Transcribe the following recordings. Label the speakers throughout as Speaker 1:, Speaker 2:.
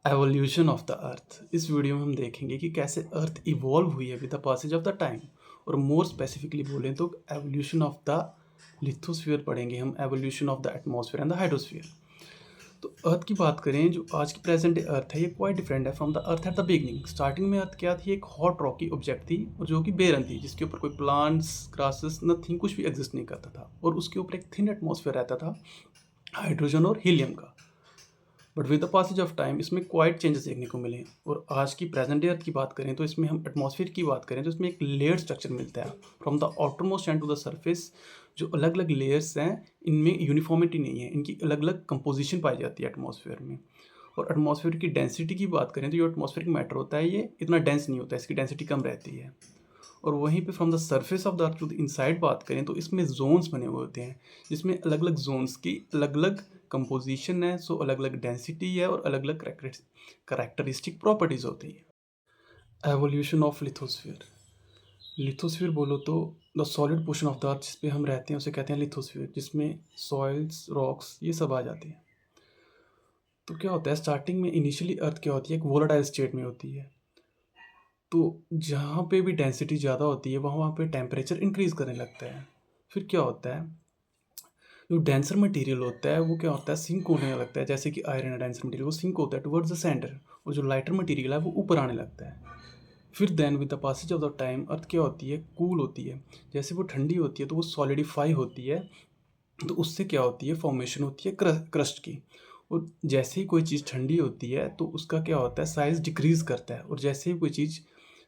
Speaker 1: Evolution of the अर्थ। इस video में हम देखेंगे कि कैसे अर्थ इवॉल्व हुई है with the passage of the time, और मोर स्पेसिफिकली बोलें तो एवोल्यूशन ऑफ द लिथोस्फीयर पढ़ेंगे हम, evolution of the atmosphere and the hydrosphere. तो अर्थ की बात करें, जो आज की प्रेजेंट डे अर्थ है, ये क्वाइट डिफरेंट है from the earth at the beginning. Starting में अर्थ क्या थी? एक हॉट रॉकी ऑब्जेक्ट थी, और जो कि बेरन थी, जिसके ऊपर कोई प्लांट्स, ग्रासेस, नथिंग, कुछ भी एग्जिस्ट नहीं करता था, और उसके ऊपर एक थिन एटमॉस्फेयर रहता था हाइड्रोजन और हीलियम का। But with the passage of time इसमें क्वाइट चेंजेस देखने को मिले। और आज की प्रेजेंट डे अर्थ की बात करें तो इसमें हम एटमॉस्फेयर की बात करें तो इसमें एक लेयर स्ट्रक्चर मिलता है from the outermost end to the surface. जो अलग अलग लेयर्स हैं, इनमें यूनिफॉर्मिटी नहीं है, इनकी अलग अलग कंपोजिशन पाई जाती है एटमॉस्फेयर में। और एटमॉस्फेयर की डेंसिटी की बात करें तो जो एटमॉस्फेरिक मैटर होता है, ये इतना डेंस नहीं होता है, इसकी डेंसिटी कम रहती है। और वहीं पे from the surface of the earth to the inside बात करें तो इसमें जोन्स बने हुए होते हैं, जिसमें अलग अलग जोन्स की अलग अलग कंपोजिशन है, सो अलग अलग डेंसिटी है और अलग अलग करेक्टरिस्टिक प्रॉपर्टीज होती है। Evolution of lithosphere. लिथोस्फीयर बोलो तो the solid portion of the अर्थ जिस पे हम रहते हैं उसे कहते हैं लिथोस्फीयर, जिसमें सॉइल्स, रॉक्स, ये सब आ जाते हैं। तो क्या होता है, स्टार्टिंग में इनिशियली अर्थ क्या होती है, एक वोलाटाइल स्टेट में होती है। तो जहाँ पे भी डेंसिटी ज़्यादा होती है वहाँ पे टेम्परेचर इंक्रीज़ करने लगता है। फिर क्या होता है, जो डेंसर मटेरियल होता है वो क्या होता है, सिंक होने लगता है। जैसे कि आयरन है डेंसर मटेरियल, वो सिंक होता है टुवर्ड्स द सेंटर, और जो लाइटर मटेरियल है वो ऊपर आने लगता है। फिर then with the passage of the time earth क्या होती है, कूल होती है। जैसे वो ठंडी होती है तो वो सॉलिडिफाई होती है, तो उससे क्या होती है, फॉर्मेशन होती है क्रस्ट की। और जैसे ही कोई चीज़ ठंडी होती है तो उसका क्या होता है, साइज़ डिक्रीज़ करता है, और जैसे ही कोई चीज़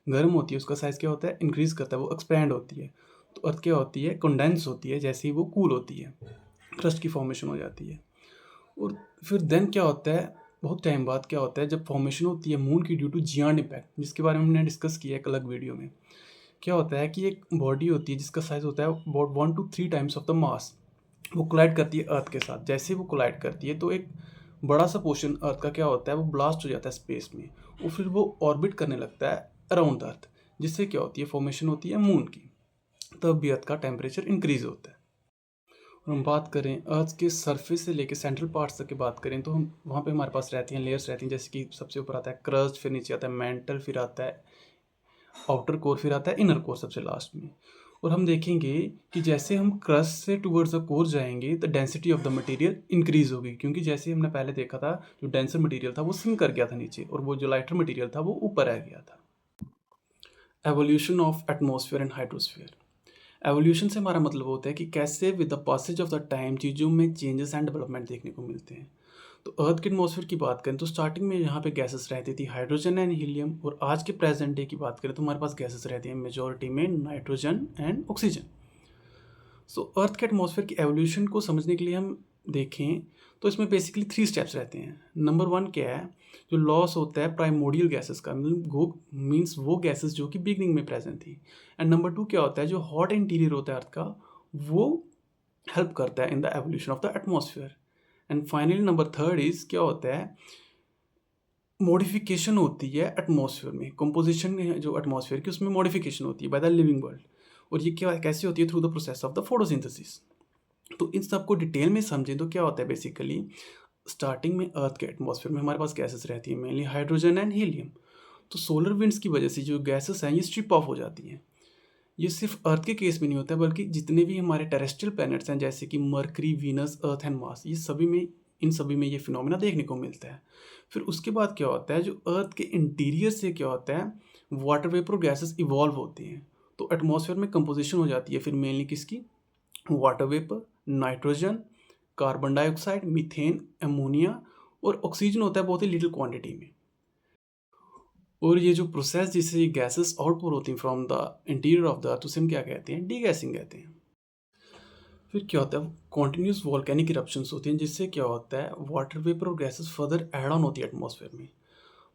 Speaker 1: गर्म होती है उसका साइज़ क्या होता है, इंक्रीज़ करता है, वो एक्सपैंड होती है। तो अर्थ क्या होती है, कंडेंस होती है जैसे ही वो कूल होती है, क्रस्ट की फॉर्मेशन हो जाती है। और फिर देन क्या होता है, बहुत टाइम बाद क्या होता है, जब फॉर्मेशन होती है मून की ड्यू टू जियांट इम्पैक्ट, जिसके बारे में हमने डिस्कस किया एक अलग वीडियो में। क्या होता है कि एक बॉडी होती है जिसका साइज़ होता है about 1 to 3 times of the mass, वो कोलाइड करती है अर्थ के साथ। जैसे ही वो कोलाइड करती है तो एक बड़ा सा पोर्शन अर्थ का क्या होता है, वो ब्लास्ट हो जाता है स्पेस में, और फिर वो ऑर्बिट करने लगता है अराउंड द अर्थ, जिससे क्या होती है, फॉर्मेशन होती है मून की। तब भी अर्थ का टेम्परेचर इंक्रीज होता है। और हम बात करें अर्थ के सरफेस से लेकर सेंट्रल पार्ट्स तक की बात करें तो हम वहाँ पे हमारे पास रहती हैं लेयर्स रहती हैं, जैसे कि सबसे ऊपर आता है क्रस्ट, फिर नीचे आता है मेंटल, फिर आता है आउटर कोर, फिर आता है इनर कोर सबसे लास्ट में। और हम देखेंगे कि जैसे हम क्रस्ट से टुवर्ड्स द कोर जाएंगे तो density of the material increase होगी, क्योंकि जैसे हमने पहले देखा था जो डेंसर मटेरियल था वो सिंक कर गया था नीचे, और वो जो लाइटर मटेरियल था वो ऊपर आ गया था। Evolution of atmosphere and hydrosphere. Evolution से हमारा मतलब होता है कि कैसे with the passage of the time चीज़ों में चेंजेस एंड डेवलपमेंट देखने को मिलते हैं। तो अर्थ के एटमॉस्फेयर की बात करें तो स्टार्टिंग में यहाँ पे गैसेस रहती थी, हाइड्रोजन एंड हीलियम। और आज के प्रेजेंट डे की बात करें तो हमारे पास गैसेस रहती हैं मेजोरिटी में नाइट्रोजन एंड ऑक्सीजन। सो अर्थ के एटमॉस्फेयर की एवोल्यूशन को समझने के लिए हम देखें तो इसमें बेसिकली 3 स्टेप्स रहते हैं। नंबर 1 क्या है, जो लॉस होता है प्राइमोडियल गैसेस का, मीन्स वो गैसेस जो कि बिगनिंग में प्रेजेंट थी। एंड नंबर 2 क्या होता है, जो हॉट इंटीरियर होता है अर्थ का, वो हेल्प करता है in the evolution of the atmosphere. And finally number 3 is क्या होता है, मॉडिफिकेशन होती है एटमॉस्फेयर में, कंपोजिशन जो एटमॉस्फेयर की उसमें मॉडिफिकेशन होती है बाय द लिविंग वर्ल्ड। और ये क्या कैसे होती है, through the process of the photosynthesis. तो इन सबको डिटेल में समझें तो क्या होता है, बेसिकली स्टार्टिंग में अर्थ के एटमॉस्फेयर में हमारे पास गैसेस रहती हैं, मेनली हाइड्रोजन एंड हीलियम। तो सोलर विंड्स की वजह से जो गैसेस हैं ये स्ट्रिप ऑफ हो जाती हैं। ये सिर्फ अर्थ के केस में नहीं होता है, बल्कि जितने भी हमारे टेरेस्ट्रियल प्लैनेट्स हैं, जैसे कि mercury, Venus, earth and Mars, ये सभी में, इन सभी में ये फिनोमेना देखने को मिलता है। फिर उसके बाद क्या होता है, जो अर्थ के इंटीरियर से क्या होता है, वाटर वेपर गैसेस इवॉल्व होती हैं। तो एटमॉस्फेयर में कंपोजिशन हो जाती है फिर मेनली किसकी, water vapour, nitrogen, carbon dioxide, methane, ammonia, और ऑक्सीजन होता है बहुत ही लिटिल क्वांटिटी में। और ये जो प्रोसेस जिससे ये गैसेस आउटपुट होती हैं from the interior of the अर्थ, उसे हम क्या कहते हैं, डीगैसिंग कहते हैं। फिर क्या होता है, कॉन्टिन्यूस वॉल्केनिक इरप्शंस होती हैं, जिससे क्या होता है, वाटर वेपर और गैसेस फर्दर ऐड ऑन होती है एटमॉस्फेयर में।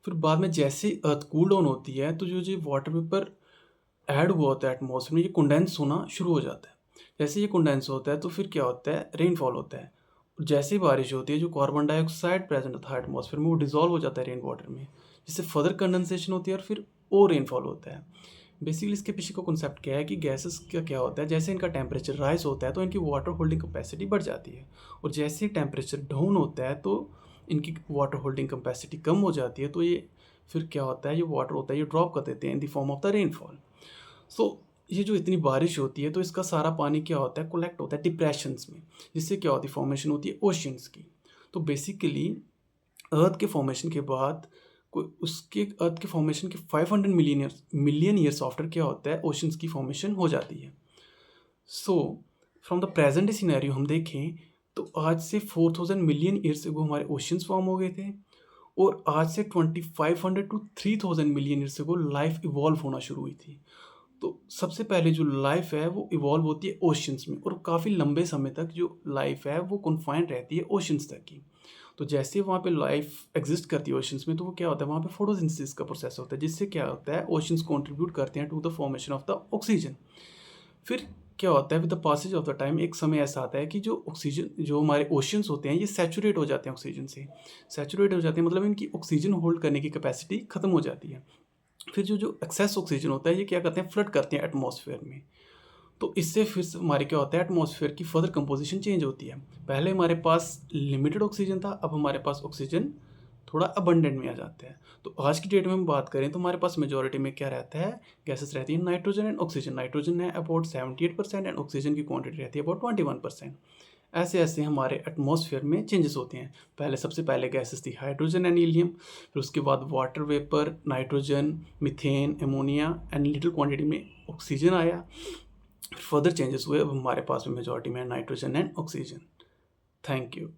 Speaker 1: फिर बाद में जैसे अर्थ कूल डाउन होती है तो जो वाटर वेपर ऐड हुआ होता है एटमॉस्फेयर में, ये कंडेंस होना शुरू हो जाता है। जैसे ये कंडेंस होता है तो फिर क्या होता है, रेनफॉल होता है। और जैसे ही बारिश होती है, जो कार्बन डाइऑक्साइड प्रेजेंट होता है एटमॉस्फेयर में वो डिजॉल्व हो जाता है रेन वाटर में, जिससे फर्दर कंडेंसेशन होती है और फिर और रेनफॉल होता है। बेसिकली इसके पीछे का कॉन्सेप्ट क्या है कि गैसेस का क्या होता है, जैसे इनका टेम्परेचर राइज होता है तो इनकी वाटर होल्डिंग कैपेसिटी बढ़ जाती है, और जैसे ही टेम्परेचर डाउन होता है तो इनकी वाटर होल्डिंग कैपेसिटी कम हो जाती है, तो ये फिर क्या होता है, ये वाटर होता है ये ड्रॉप कर देते हैं in the form of the rainfall. So ये जो इतनी बारिश होती है तो इसका सारा पानी क्या होता है, कलेक्ट होता है डिप्रेशंस में, जिससे क्या होती है, फॉर्मेशन होती है ओशियंस की। तो बेसिकली अर्थ के फॉर्मेशन के बाद कोई उसके अर्थ के फॉर्मेशन के 500 मिलियन ईयर्स आफ्टर क्या होता है, ओशंस की फॉर्मेशन हो जाती है। So from the present scenario हम देखें तो आज से 4000 मिलियन ईयर्स अगो हमारे ओशंस फॉर्म हो गए थे, और आज से 2500 to 3000 million years ago life evolve होना शुरू हुई थी। तो सबसे पहले जो लाइफ है वो इवॉल्व होती है ओशंस में, और काफ़ी लंबे समय तक जो लाइफ है वो कन्फाइंड रहती है ओशंस तक की। तो जैसे वहाँ पे लाइफ एग्जिस्ट करती है ओशंस में, तो वो क्या होता है, वहाँ पे फोटोसिंथेसिस का प्रोसेस होता है, जिससे क्या होता है, ओशंस कंट्रीब्यूट करते हैं to the formation of the oxygen. फिर क्या होता है, with the passage of the time एक समय ऐसा आता है कि जो ऑक्सीजन, जो हमारे ओशंस होते हैं, ये सैचुरेट हो जाते हैं ऑक्सीजन से। सैचुरेट हो जाते हैं मतलब इनकी ऑक्सीजन होल्ड करने की कैपेसिटी खत्म हो जाती है। फिर जो जो एक्सेस ऑक्सीजन होता है ये क्या करते हैं, फ्लड करते हैं एटमॉस्फेयर में। तो इससे फिर से हमारे क्या होता है, एटमॉस्फेयर की फर्दर कंपोजिशन चेंज होती है। पहले हमारे पास लिमिटेड ऑक्सीजन था, अब हमारे पास ऑक्सीजन थोड़ा अबंडेंट में आ जाता है। तो आज की डेट में हम बात करें तो हमारे पास मेजोरिटी में क्या रहता है, गैसेस रहती है नाइट्रोजन एंड ऑक्सीजन। नाइट्रोजन है अबाउट 78% एंड ऑक्सीजन की क्वांटिटी रहती है अबाउट 21%। ऐसे ऐसे हमारे एटमॉस्फेयर में चेंजेस होते हैं। पहले सबसे पहले गैसेस थी हाइड्रोजन एंड हीलियम, फिर उसके बाद water vapour, nitrogen, methane, ammonia and little quantity में ऑक्सीजन आया। फर्दर चेंजेस हुए, अब हमारे पास में मेजॉरिटी में nitrogen and oxygen. Thank you.